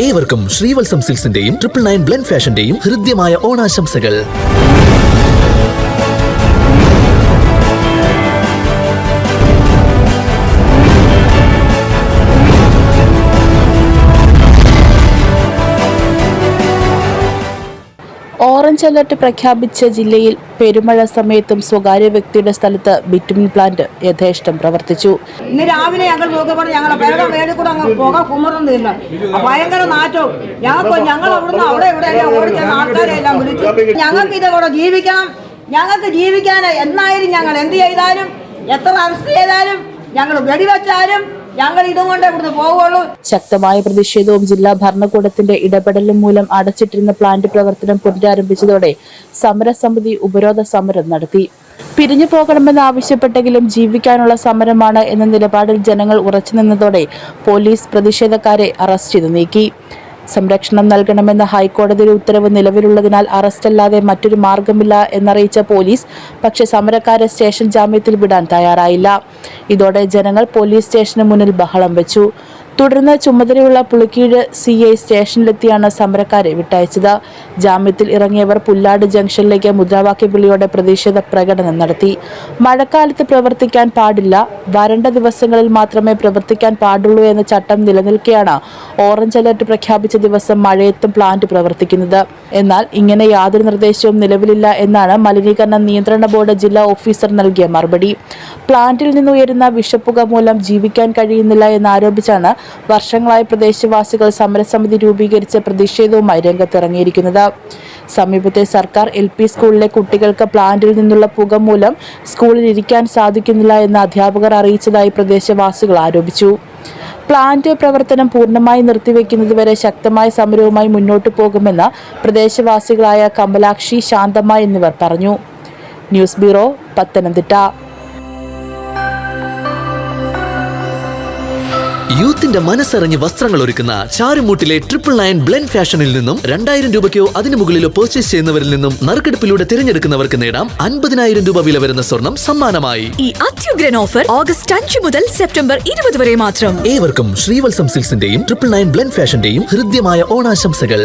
ഏവർക്കും ശ്രീവത്സം സിൽക്സിന്റെയും 999 ബ്ലെൻഡ് ഫാഷന്റെയും ഹൃദ്യമായ ഓണാശംസകൾ. ഓറഞ്ച് അലർട്ട് പ്രഖ്യാപിച്ച ജില്ലയിൽ പെരുമഴ സമയത്തും സ്വകാര്യ വ്യക്തിയുടെ സ്ഥലത്ത് ബിറ്റുമിൻ പ്ലാന്റ് യഥേഷ്ടം പ്രവർത്തിച്ചു. ഇന്ന് രാവിലെ ഞങ്ങൾ നോക്കിയപ്പോൾ ഞങ്ങളെ പേരുടെ മേളിൽ കൂടെ അങ്ങ് പുക കുമറുന്നില്ല, ഭയങ്കര നാറ്റവും. ഞങ്ങൾ അവിടുന്ന് അവിടെ ഇവിടെ എല്ലാം ഓടിച്ച ആൾക്കാരെ എല്ലാം വിളിച്ചു. ഞങ്ങൾക്ക് ഇതോടെ ജീവിക്കണം, ഞങ്ങൾക്ക് ജീവിക്കാൻ എന്നായാലും ഞങ്ങൾ എന്ത് ചെയ്താലും എത്ര അറസ്റ്റ് ചെയ്താലും ഞങ്ങൾ വെടിവെച്ചാലും ഞങ്ങൾ ഇതുകൊണ്ട് ഇവിടുന്ന് പോവുള്ളൂ. ശക്തമായ പ്രതിഷേധവും ജില്ലാ ഭരണകൂടത്തിന്റെ ഇടപെടലും മൂലം അടച്ചിട്ടിരുന്ന പ്ലാന്റ് പ്രവർത്തനം പുനരാരംഭിച്ചതോടെ സമരസമിതി ഉപരോധ സമരം നടത്തി. പിരിഞ്ഞു പോകണമെന്ന് ആവശ്യപ്പെട്ടെങ്കിലും ജീവിക്കാനുള്ള സമരമാണ് എന്ന നിലപാടിൽ ജനങ്ങൾ ഉറച്ചുനിന്നതോടെ പോലീസ് പ്രതിഷേധക്കാരെ അറസ്റ്റ് ചെയ്ത് നീക്കി. സംരക്ഷണം നൽകണമെന്ന ഹൈക്കോടതിയുടെ ഉത്തരവ് നിലവിലുള്ളതിനാൽ അറസ്റ്റല്ലാതെ മറ്റൊരു മാർഗമില്ല എന്നറിയിച്ച പോലീസ് പക്ഷേ സമരക്കാരെ സ്റ്റേഷൻ ജാമ്യത്തിൽ വിടാൻ തയ്യാറായില്ല. ഇതോടെ ജനങ്ങൾ പോലീസ് സ്റ്റേഷന് മുന്നിൽ ബഹളം വെച്ചു. തുടർന്ന് ചുമതലയുള്ള പുളിക്കീഴ് CI സ്റ്റേഷനിലെത്തിയാണ് സമരക്കാരെ വിട്ടയച്ചത്. ജാമ്യത്തിൽ ഇറങ്ങിയവർ പുല്ലാട് ജംഗ്ഷനിലേക്ക് മുദ്രാവാക്യ വിളിയോടെ പ്രതിഷേധ പ്രകടനം നടത്തി. മഴക്കാലത്ത് പ്രവർത്തിക്കാൻ പാടില്ല, വരണ്ട ദിവസങ്ങളിൽ മാത്രമേ പ്രവർത്തിക്കാൻ പാടുള്ളൂ എന്ന ചട്ടം നിലനിൽക്കെയാണ് ഓറഞ്ച് അലർട്ട് പ്രഖ്യാപിച്ച ദിവസം മഴയത്തും പ്ലാന്റ് പ്രവർത്തിക്കുന്നത്. എന്നാൽ ഇങ്ങനെ യാതൊരു നിർദ്ദേശവും നിലവിലില്ല എന്നാണ് മലിനീകരണ നിയന്ത്രണ ബോർഡ് ജില്ലാ ഓഫീസർ നൽകിയ മറുപടി. പ്ലാന്റിൽ നിന്നുയരുന്ന വിഷപ്പുക മൂലം ജീവിക്കാൻ കഴിയുന്നില്ല എന്നാരോപിച്ചാണ് വർഷങ്ങളായി പ്രദേശവാസികൾ സമരസമിതി രൂപീകരിച്ച് പ്രതിഷേധവുമായി രംഗത്തിറങ്ങിയിരിക്കുന്നത്. സമീപത്തെ സർക്കാർ LP സ്കൂളിലെ കുട്ടികൾക്ക് പ്ലാന്റിൽ നിന്നുള്ള പുക മൂലം സ്കൂളിൽ ഇരിക്കാൻ സാധിക്കുന്നില്ല എന്ന് അധ്യാപകർ അറിയിച്ചതായി പ്രദേശവാസികൾ ആരോപിച്ചു. പ്ലാന്റ് പ്രവർത്തനം പൂർണ്ണമായി നിർത്തിവെക്കുന്നതുവരെ ശക്തമായ സമരവുമായി മുന്നോട്ടു പോകുമെന്ന് പ്രദേശവാസികളായ കമലാക്ഷി, ശാന്തമ്മ എന്നിവർ പറഞ്ഞു. News bureau, Pathanamthitta. യൂത്തിന്റെ മനസ്സറിഞ്ഞ് വസ്ത്രങ്ങൾ ഒരുക്കുന്ന ചാരുമൂട്ടിലെ 999 ബ്ലെൻഡ് ഫാഷനിൽ നിന്നും 2000 രൂപയ്ക്കോ അതിനു മുകളിലോ പർച്ചേസ് ചെയ്യുന്നവരിൽ നിന്നും നറുക്കെടുപ്പിലൂടെ തിരഞ്ഞെടുക്കുന്നവർക്ക് നേടാം 50,000 രൂപ വില വരുന്ന സ്വർണം സമ്മാനമായി. ഈ അത്യുഗ്രൻ ഓഫർ ഓഗസ്റ്റ് 5 മുതൽ സെപ്റ്റംബർ 20 വരെ മാത്രം. ഏവർക്കും ശ്രീവത്സം സിൽക്സിന്റെയും 999 ബ്ലെൻഡ് ഫാഷന്റെയും ഹൃദ്യമായ ഓണാശംസകൾ.